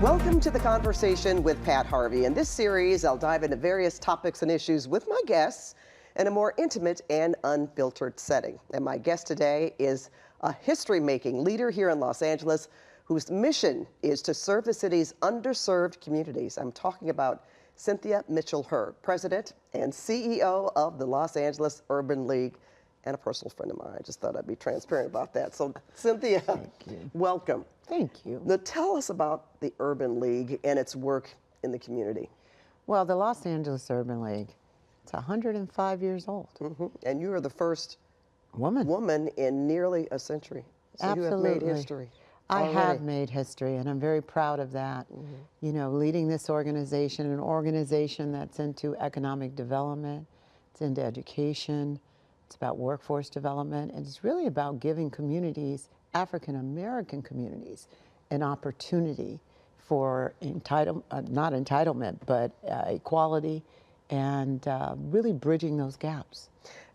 Welcome to The Conversation with Pat Harvey. In this series, I'll dive into various topics and issues with my guests in a more intimate and unfiltered setting. And my guest today is a history-making leader here in Los Angeles whose mission is to serve the city's underserved communities. I'm talking about Cynthia Mitchell-Herb, President and CEO of the Los Angeles Urban League, and a personal friend of mine. I just thought I'd be transparent about that. So, Cynthia, welcome. Thank you. Now, tell us about the Urban League and its work in the community. Well, the Los Angeles Urban League, it's 105 years old. And you are the first Woman in nearly a century. So Absolutely. you have made history. I already. have made history, and I'm very proud of that. You know, leading this organization, an organization that's into economic development, it's into education, it's about workforce development, and it's really about giving communities, African-American communities, an opportunity for not entitlement, but equality, and really bridging those gaps.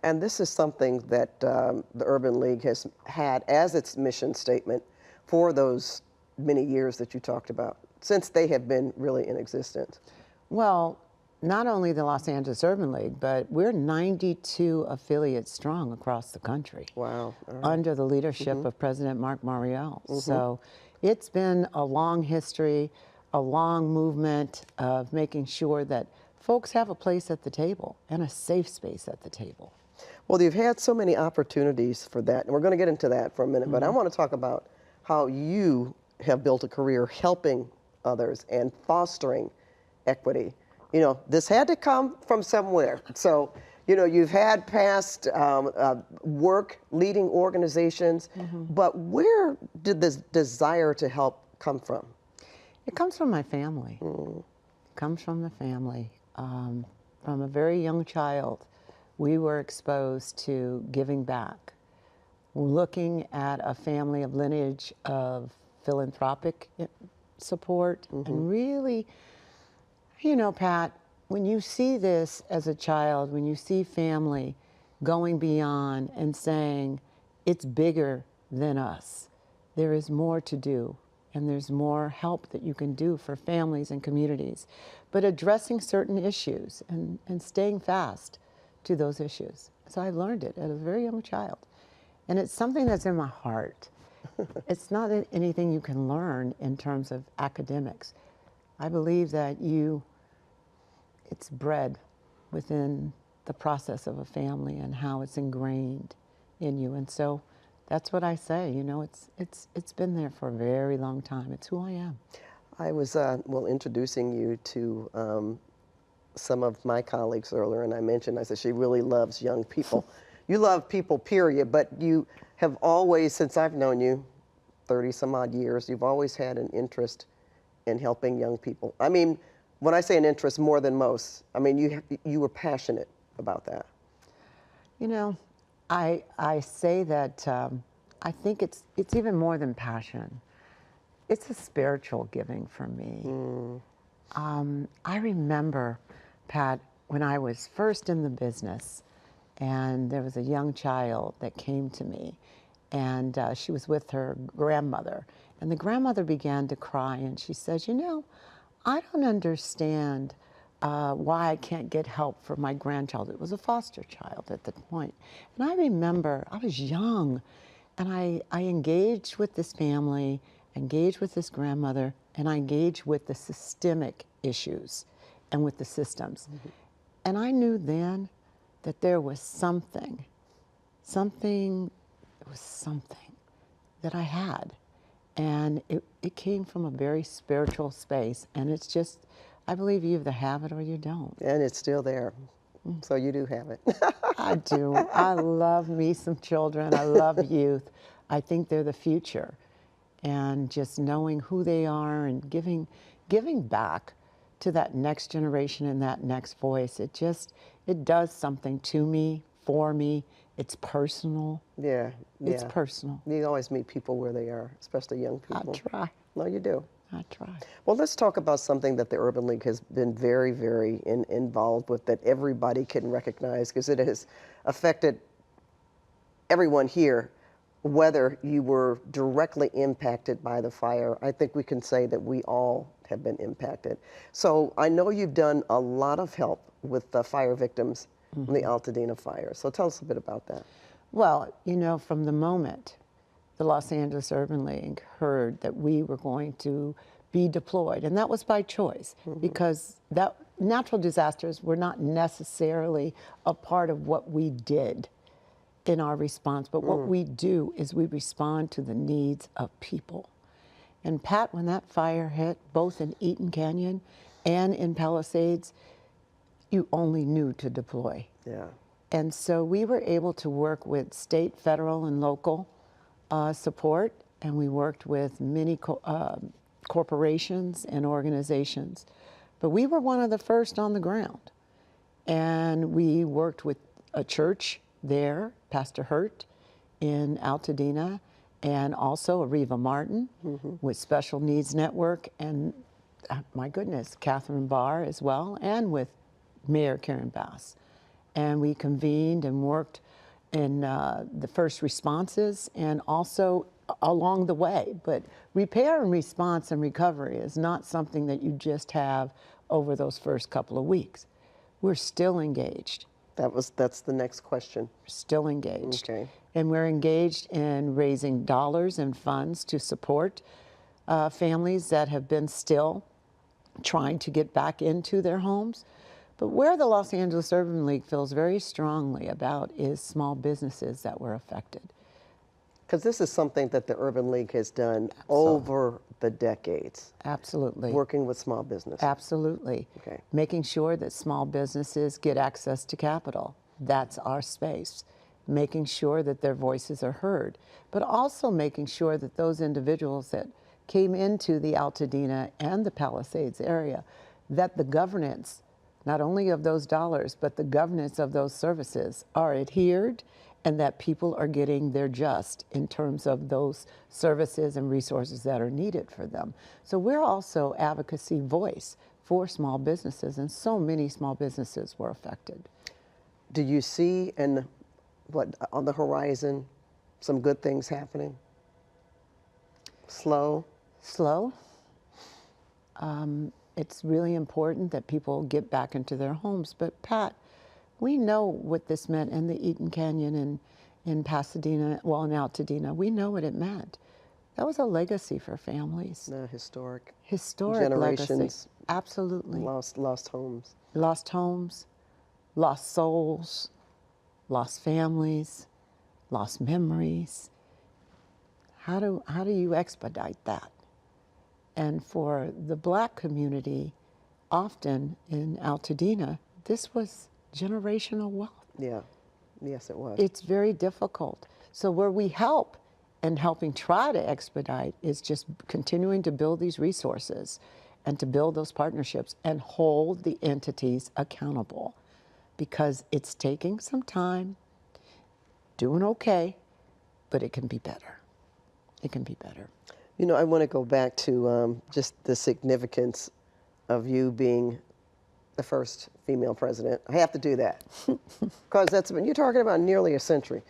And this is something that the Urban League has had as its mission statement for those many years that you talked about, since they have been really in existence. Well, not only the Los Angeles Urban League, but we're 92 affiliates strong across the country. Wow. Under the leadership of President Mark Mariel. So it's been a long history, a long movement of making sure that folks have a place at the table and a safe space at the table. Well, you've had so many opportunities for that, and we're going to get into that for a minute, but I want to talk about how you have built a career helping others and fostering equity. You know, this had to come from somewhere. So, you know, you've had past work leading organizations, but where did this desire to help come from? It comes from my family. It comes from the family. From a very young child, we were exposed to giving back, looking at a family of lineage of philanthropic support, and really, you know, Pat, when you see this as a child, when you see family going beyond and saying, it's bigger than us, there is more to do, and there's more help that you can do for families and communities, but addressing certain issues and staying fast to those issues. So I learned it at a very young child. And it's something that's in my heart. It's not anything you can learn in terms of academics. I believe that it's bred within the process of a family and how it's ingrained in you. And so that's what I say, you know, it's been there for a very long time. It's who I am. I was, introducing you to some of my colleagues earlier, and I said, she really loves young people. You love people, period, but you have always, since I've known you, 30 some odd years, you've always had an interest in helping young people. I mean, when I say an interest, more than most, I mean, you were passionate about that. You know, I say that I think it's even more than passion. It's a spiritual giving for me. I remember, Pat, when I was first in the business, and there was a young child that came to me, and she was with her grandmother, and the grandmother began to cry, and she says, you know, I don't understand why I can't get help for my grandchild. It was a foster child at the point. And I remember I was young, and I engaged with this family, engaged with this grandmother, and I engaged with the systemic issues and with the systems. And I knew then that there was something that I had. And it came from a very spiritual space. And it's just, I believe you either have it or you don't. And it's still there. So you do have it. I do. I love me some children. I love youth. I think they're the future. And just knowing who they are and giving back to that next generation and that next voice, it does something to me, for me. It's personal. Yeah. It's personal. You always meet people where they are, especially young people. I try. No, you do. I try. Well, let's talk about something that the Urban League has been very, very involved with, that everybody can recognize, because it has affected everyone here, whether you were directly impacted by the fire. I think we can say that we all have been impacted. So I know you've done a lot of help with the fire victims in the Altadena fire. So tell us a bit about that. Well, you know, from the moment the Los Angeles Urban League heard that we were going to be deployed, and that was by choice, because that natural disasters were not necessarily a part of what we did in our response, but what we do is we respond to the needs of people. And Pat, when that fire hit, both in Eaton Canyon and in Palisades, you only knew to deploy. Yeah. And so we were able to work with state, federal, and local support, and we worked with many corporations and organizations. But we were one of the first on the ground. And we worked with a church there, Pastor Hurt, in Altadena, and also Areva Martin with Special Needs Network, and my goodness, Catherine Barr as well, and with Mayor Karen Bass. And we convened and worked in the first responses and also along the way. But repair and response and recovery is not something that you just have over those first couple of weeks. We're still engaged. That's the next question. Still engaged. Okay. And we're engaged in raising dollars and funds to support families that have been still trying to get back into their homes. But where the Los Angeles Urban League feels very strongly about is small businesses that were affected. Because this is something that the Urban League has done over the decades. Absolutely. Working with small businesses. Absolutely. Okay. Making sure that small businesses get access to capital. That's our space. Making sure that their voices are heard, but also making sure that those individuals that came into the Altadena and the Palisades area, that the governance, not only of those dollars, but the governance of those services are adhered, and that people are getting their just in terms of those services and resources that are needed for them. So we're also advocacy voice for small businesses, and so many small businesses were affected. Do you see on the horizon some good things happening? Slow? Slow. It's really important that people get back into their homes. But Pat, we know what this meant in the Eaton Canyon and in Pasadena, well, in Altadena. We know what it meant. That was a legacy for families. Historic. Historic Generations. legacy. Absolutely. Lost homes. Lost homes, lost souls, lost families, lost memories. How do you expedite that? And for the Black community, often in Altadena, this was generational wealth. Yeah, yes it was. It's very difficult. So where we help and helping try to expedite is just continuing to build these resources and to build those partnerships and hold the entities accountable, because it's taking some time, doing okay, but it can be better. It can be better. You know, I want to go back to just the significance of you being the first female president. I have to do that because you're talking about nearly a century.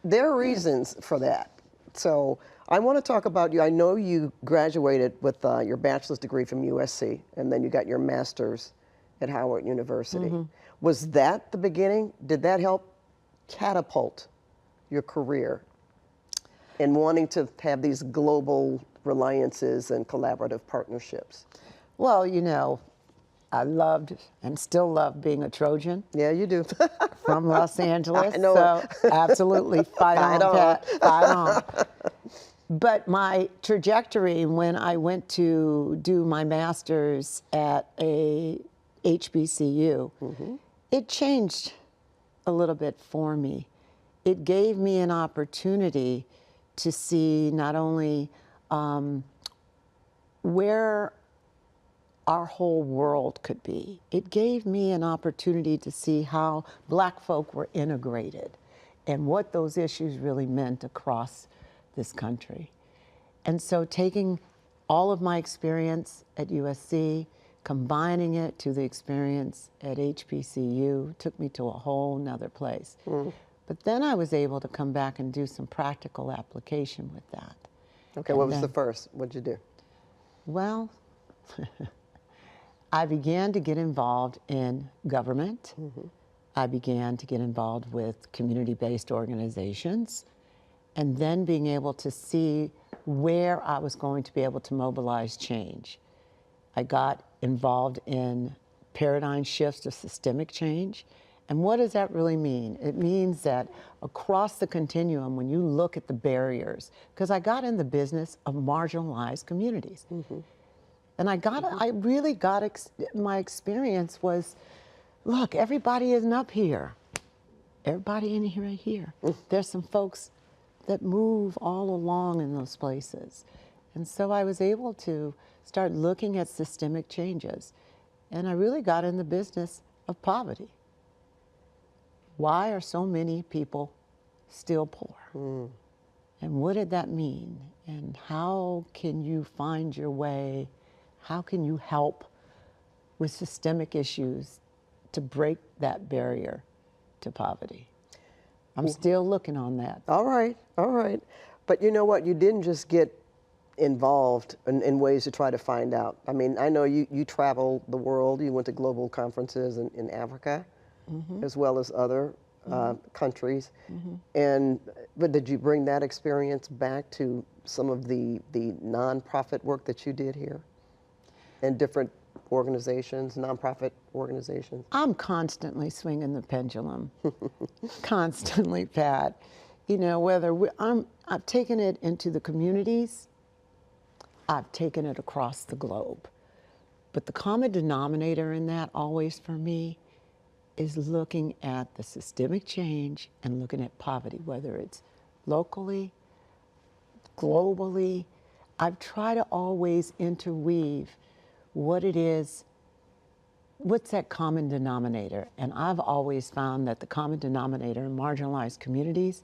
There are reasons for that. So I want to talk about you. I know you graduated with your bachelor's degree from USC, and then you got your master's at Howard University. Was that the beginning? Did that help catapult your career in wanting to have these global reliances and collaborative partnerships? Well, you know, I loved and still love being a Trojan. Yeah, you do. From Los Angeles. I know. So absolutely fight on, Pat. Fight on. But my trajectory when I went to do my master's at a HBCU, it changed a little bit for me. It gave me an opportunity to see not only where our whole world could be. It gave me an opportunity to see how Black folk were integrated and what those issues really meant across this country. And so taking all of my experience at USC, combining it to the experience at HBCU took me to a whole nother place. But then I was able to come back and do some practical application with that. Okay, And what was then, the first? What'd you do? Well, I began to get involved in government. I began to get involved with community-based organizations, and then being able to see where I was going to be able to mobilize change. I got involved in paradigm shifts of systemic change. And what does that really mean? It means that across the continuum, when you look at the barriers, because I got in the business of marginalized communities. And I really got, my experience was, look, everybody isn't up here. Everybody in here right here. There's some folks that move all along in those places. And so I was able to start looking at systemic changes. And I really got in the business of poverty. Why are so many people still poor? And what did that mean? And how can you find your way? How can you help with systemic issues to break that barrier to poverty? I'm still looking on that. All right, all right. But you know what? You didn't just get involved in ways to try to find out. I mean, I know you traveled the world. You went to global conferences in Africa, as well as other countries. But did you bring that experience back to some of the nonprofit work that you did here in different organizations, nonprofit organizations? I'm constantly swinging the pendulum, constantly, Pat. You know, whether I've taken it into the communities, I've taken it across the globe. But the common denominator in that always for me is looking at the systemic change and looking at poverty, whether it's locally, globally. I've tried to always interweave what it is, what's that common denominator? And I've always found that the common denominator in marginalized communities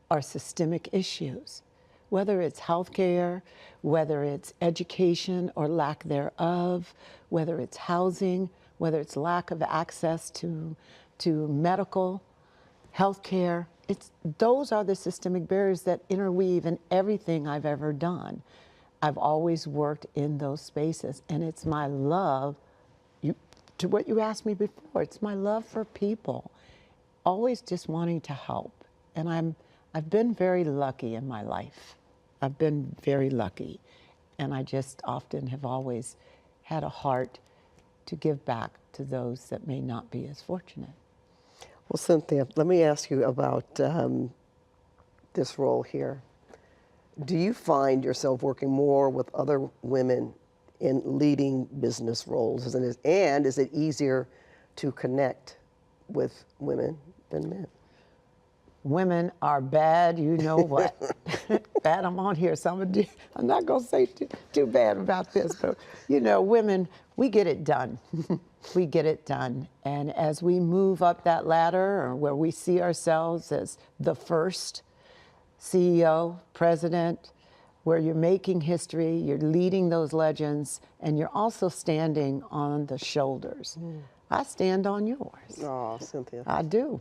are systemic issues, whether it's healthcare, whether it's education or lack thereof, whether it's housing, whether it's lack of access to medical, healthcare. Those are the systemic barriers that interweave in everything I've ever done. I've always worked in those spaces, and it's my love, to what you asked me before, it's my love for people, always just wanting to help. And I've been very lucky in my life. I've been very lucky, and I just often have always had a heart to give back to those that may not be as fortunate. Well, Cynthia, let me ask you about this role here. Do you find yourself working more with other women in leading business roles? And is it easier to connect with women than men? Women are bad, you know what. Bad, I'm on here, so I'm not going to say too bad about this, but you know, women, we get it done. We get it done. And as we move up that ladder, or where we see ourselves as the first CEO, president, where you're making history, you're leading those legends, and you're also standing on the shoulders. I stand on yours. Oh, Cynthia. I do.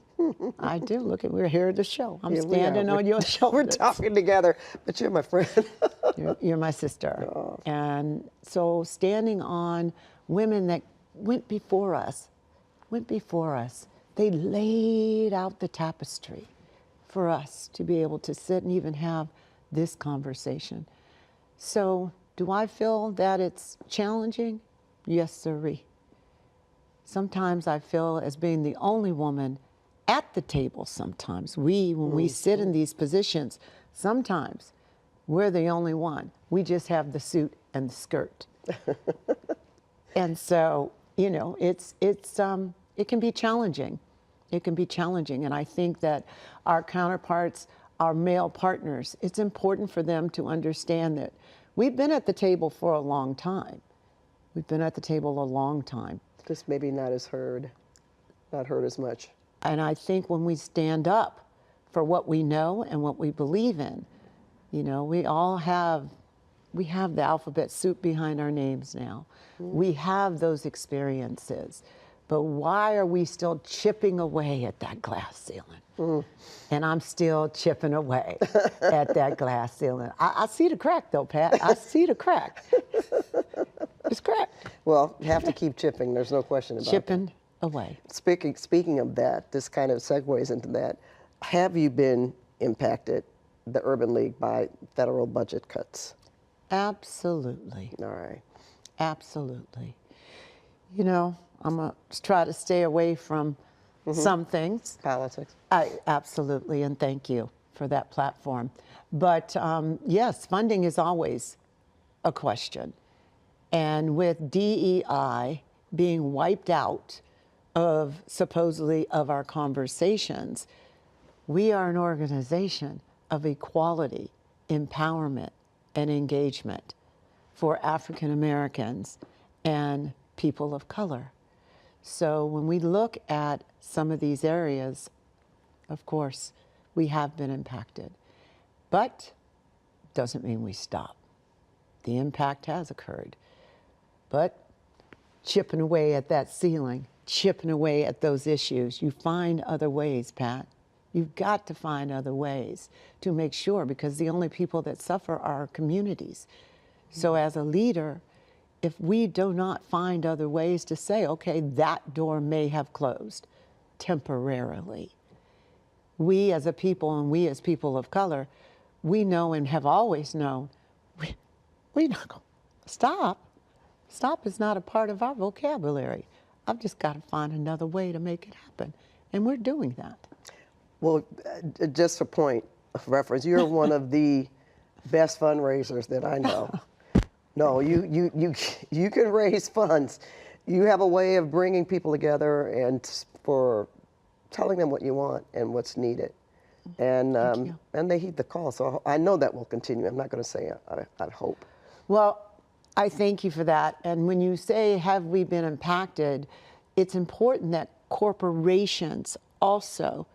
I do. Look, we're here at the show. I'm standing on your shoulders. We're talking together, but you're my friend. You're my sister. Oh. And so standing on women that went before us, they laid out the tapestry for us to be able to sit and even have this conversation. So do I feel that it's challenging? Yes, sirree. Sometimes I feel as being the only woman at the table sometimes. When we sit in these positions, sometimes we're the only one. We just have the suit and the skirt. And so, you know, it can be challenging. It can be challenging. And I think that our counterparts, our male partners, it's important for them to understand that we've been at the table for a long time. We've been at the table a long time. Just maybe not heard as much. And I think when we stand up for what we know and what we believe in, you know, we have the alphabet soup behind our names now. We have those experiences. But why are we still chipping away at that glass ceiling? And I'm still chipping away at that glass ceiling. I see the crack though, Pat. I see the crack. It's correct. Well, you have to keep chipping. There's no question about it. Chipping away. Speaking of that, this kind of segues into that. Have you been impacted, the Urban League, by federal budget cuts? Absolutely. All right. Absolutely. You know, I'm going to try to stay away from some things. Politics. Absolutely, and thank you for that platform. But yes, funding is always a question. And with DEI being wiped out of supposedly of our conversations, we are an organization of equality, empowerment, and engagement for African Americans and people of color. So when we look at some of these areas, of course, we have been impacted. But doesn't mean we stop. The impact has occurred. But chipping away at that ceiling, chipping away at those issues, you find other ways, Pat. You've got to find other ways to make sure, because the only people that suffer are our communities. So as a leader, if we do not find other ways to say, okay, that door may have closed temporarily. We as a people, and we as people of color, we know and have always known, we're not going to stop. Stop is not a part of our vocabulary. I've just got to find another way to make it happen. And we're doing that. Well, just for point of reference, you're one of the best fundraisers that I know. No, you can raise funds. You have a way of bringing people together and for telling them what you want and what's needed. And and they heed the call. So I know that will continue. I'm not going to say I hope. Well, I thank you for that. And when you say, have we been impacted, it's important that corporations also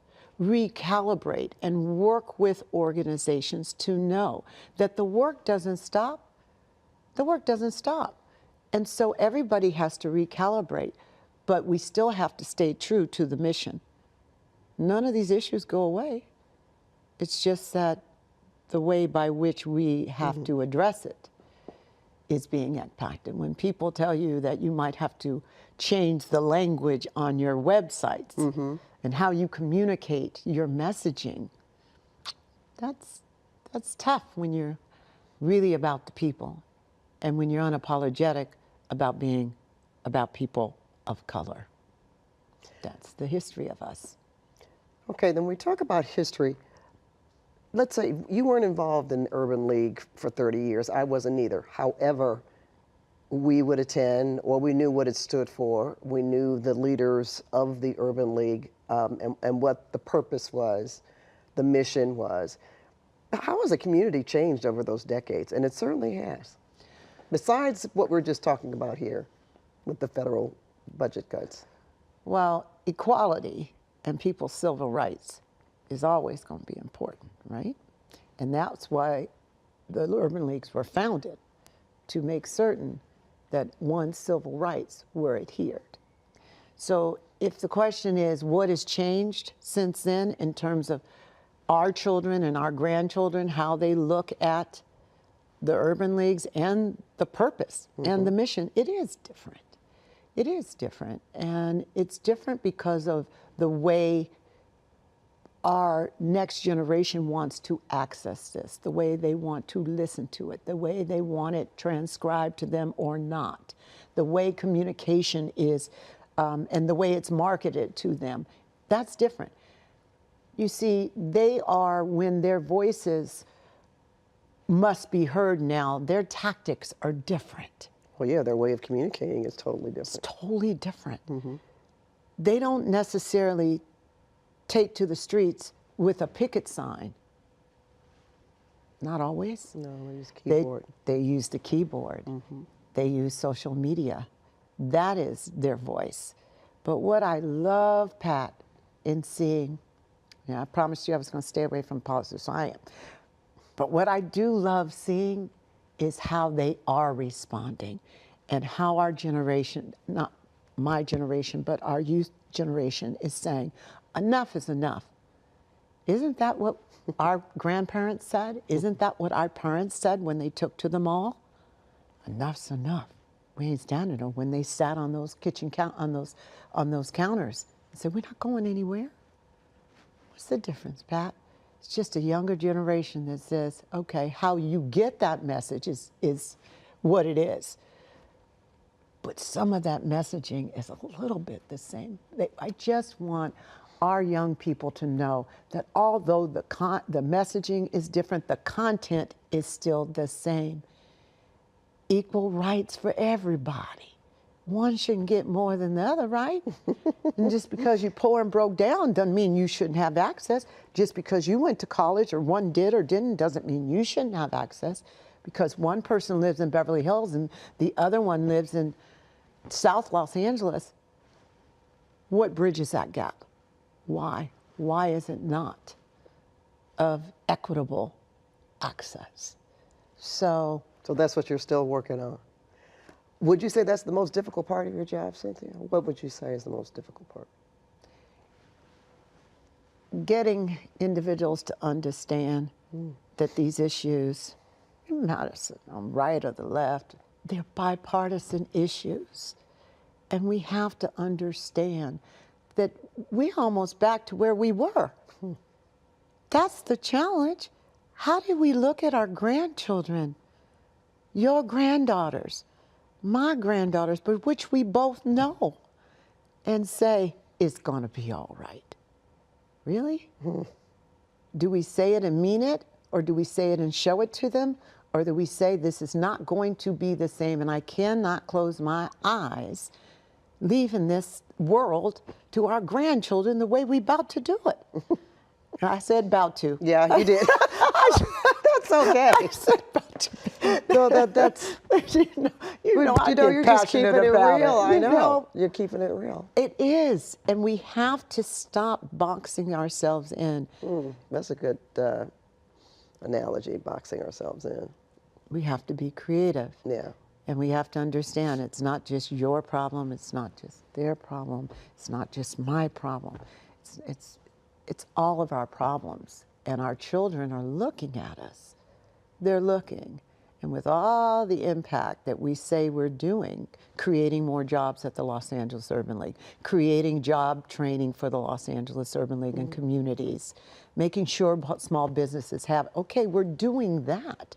recalibrate and work with organizations to know that the work doesn't stop. The work doesn't stop. And so everybody has to recalibrate, but we still have to stay true to the mission. None of these issues go away. It's just that the way by which we have to address it is being impacted. When people tell you that you might have to change the language on your websites and how you communicate your messaging, that's tough when you're really about the people and when you're unapologetic about being about people of color. That's the history of us. Okay, then we talk about history. Let's say you weren't involved in Urban League for 30 years. I wasn't either. However, we would attend, or we knew what it stood for. We knew the leaders of the Urban League and what the purpose was, the mission was. How has the community changed over those decades? And it certainly has. Besides what we're just talking about here with the federal budget cuts. Well, equality and people's civil rights is always going to be important, right? And that's why the urban leagues were founded, to make certain that one's civil rights were adhered. So if the question is what has changed since then in terms of our children and our grandchildren, how they look at the urban leagues and the purpose and the mission, it is different. It is different. And it's different because of the way our next generation wants to access this, the way they want to listen to it, the way they want it transcribed to them or not, the way communication is, and the way it's marketed to them. That's different. You see, they are, when their voices must be heard now, their tactics are different. Well, yeah, their way of communicating is totally different. It's totally different. They don't necessarily take to the streets with a picket sign. Not always. No, they use keyboard. They use the keyboard. They use social media. That is their voice. But what I love, Pat, in seeing, I promised you I was going to stay away from politics, so I am. But what I do love seeing is how they are responding and how our generation, not my generation, but our youth generation is saying, enough is enough. Isn't that what our grandparents said? Isn't that what our parents said when they took to the mall? Enough's enough. we ain't standing. Or when they sat on those on those counters and said, we're not going anywhere. What's the difference, Pat? It's just a younger generation that says, okay, how you get that message is what it is. But some of that messaging is a little bit the same. I just want our young people to know that although the messaging is different, the content is still the same. Equal rights for everybody. One shouldn't get more than the other, right? And just because you're poor and broke down doesn't mean you shouldn't have access. Just because you went to college or one did or didn't doesn't mean you shouldn't have access. Because one person lives in Beverly Hills and the other one lives in South Los Angeles. What bridges that gap? Why? Why is it not of equitable access? So that's what you're still working on. Would you say that's the most difficult part of your job, Cynthia? What would you say is the most difficult part? Getting individuals to understand that these issues, not on right or the left, they're bipartisan issues. And we have to understand that we're almost back to where we were. That's the challenge. How do we look at our grandchildren, your granddaughters, my granddaughters, but which we both know, and say, it's going to be all right? Really? Do we say it and mean it? Or do we say it and show it to them? Or do we say this is not going to be the same and I cannot close my eyes leaving this world to our grandchildren the way we about to do it? I said about to. Yeah, you did. That's okay. I said about to. No, that's you know, I get you're just keeping passionate it about real. it. I You know. You're keeping it real. It is, and we have to stop boxing ourselves in. That's a good analogy, boxing ourselves in. We have to be creative. Yeah. And we have to understand it's not just your problem, it's not just their problem, it's not just my problem. It's all of our problems. And our children are looking at us. They're looking. And with all the impact that we say we're doing, creating more jobs at the Los Angeles Urban League, creating job training for the Los Angeles Urban League and communities, making sure small businesses have, okay, we're doing that.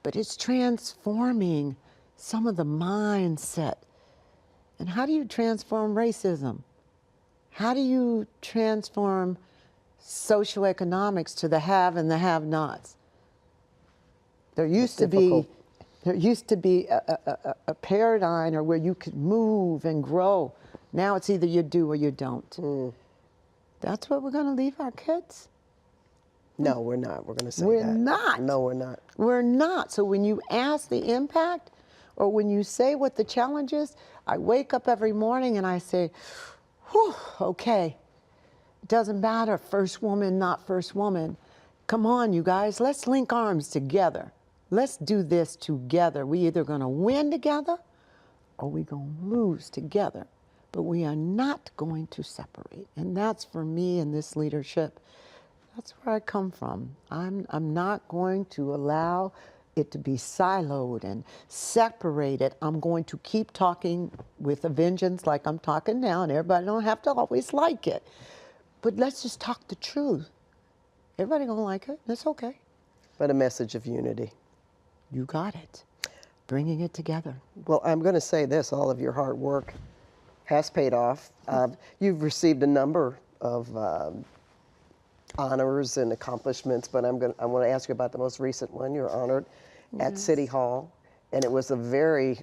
But it's transforming some of the mindset. And how do you transform racism? How do you transform socioeconomics to the have and the have-nots? There used to be a paradigm or where you could move and grow. Now it's either you do or you don't. That's what we're going to leave our kids? No, we're not. We're going to say We're that. not. No, we're not. We're not. So when you ask the impact or when you say what the challenge is, I wake up every morning and I say, whew, okay, doesn't matter, first woman, not first woman. Come on, you guys, let's link arms together. Let's do this together. We either going to win together or we're going to lose together. But we are not going to separate. And that's for me in this leadership. That's where I come from. I'm not going to allow it to be siloed and separated. I'm going to keep talking with a vengeance like I'm talking now, and everybody don't have to always like it. But let's just talk the truth. Everybody gonna like it. That's okay. But a message of unity. You got it. Bringing it together. Well, I'm going to say this, all of your hard work has paid off. You've received a number of honors and accomplishments, but I want to ask you about the most recent one. You were honored at City Hall, and it was a very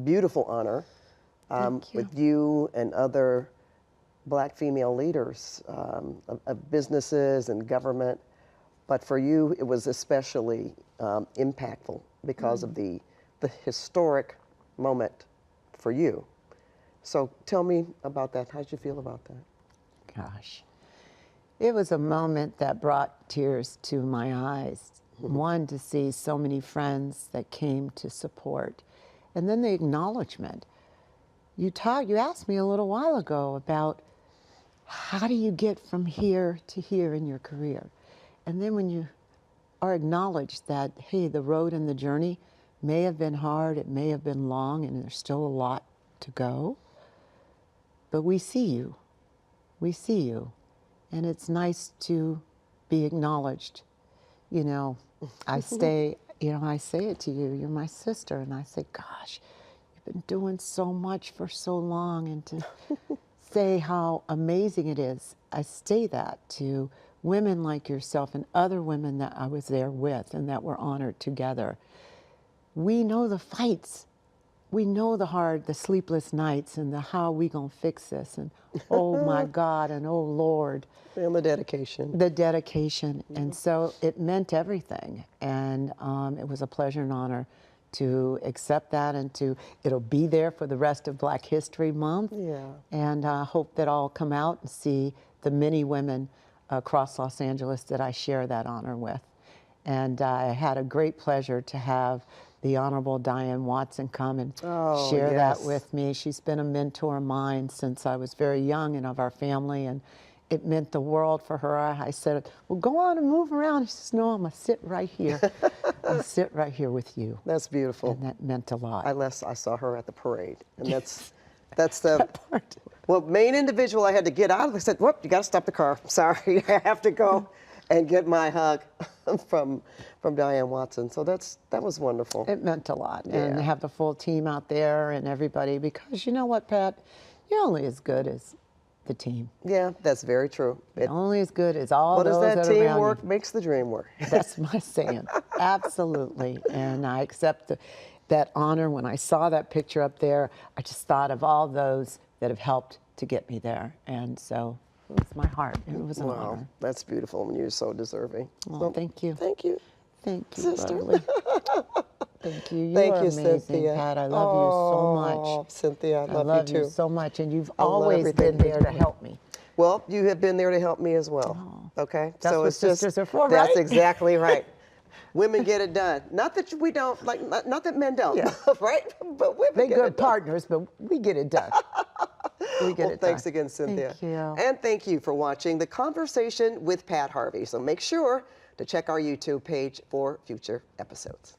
beautiful honor with you and other Black female leaders of businesses and government. But for you, it was especially impactful because of the historic moment for you. So tell me about that. How did you feel about that? Gosh. It was a moment that brought tears to my eyes. One, to see so many friends that came to support. And then the acknowledgement. You asked me a little while ago about how do you get from here to here in your career? And then when you are acknowledged that, hey, the road and the journey may have been hard, it may have been long, and there's still a lot to go. But we see you. We see you. And it's nice to be acknowledged. You know, I say it to you, you're my sister, and I say, gosh, you've been doing so much for so long, and to say how amazing it is. I say that to women like yourself and other women that I was there with and that were honored together. We know the fights. We know the sleepless nights and the how we gonna fix this, and oh my God, and oh Lord. And the dedication. The dedication. And so it meant everything. And it was a pleasure and honor to accept that, and it'll be there for the rest of Black History Month. Yeah. And I hope that I'll come out and see the many women across Los Angeles that I share that honor with. And I had a great pleasure to have the Honorable Diane Watson come and share that with me. She's been a mentor of mine since I was very young and of our family, and it meant the world for her. I said, well, go on and move around. She says, no, I'm going to sit right here. I'll sit right here with you. That's beautiful. And that meant a lot. I saw her at the parade, and that's the part. Well, main individual I had to get out of. I said, whoop, you got to stop the car. Sorry, I have to go and get my hug from Diane Watson. So that was wonderful. It meant a lot. Yeah. And to have the full team out there and everybody, because you know what, Pat? You're only as good as the team. Yeah, that's very true. Only as good as all those that that are around teamwork you. makes the dream work. That's my saying. Absolutely. And I accept that honor. When I saw that picture up there, I just thought of all those that have helped to get me there. And so it was my heart. It was an honor. That's beautiful, and you're so deserving. Well, So, thank you. Thank you. Thank you, Sister. lovely. Thank you. Thank are you, amazing, Cynthia. Pat. I love you so much. Cynthia, I I love love you too. so much, and you've I love always everything been you're there to doing. help me. Well, you have been there to help me as well. Okay, That's what sisters are for, that's right? exactly right. Women get it done. Not that we don't, like, not that men don't, Yeah. right? But women They're get good it done. partners, but we get it done. We get Well, it thanks done. again, Cynthia. Thank you. And thank you for watching The Conversation with Pat Harvey. So make sure to check our YouTube page for future episodes.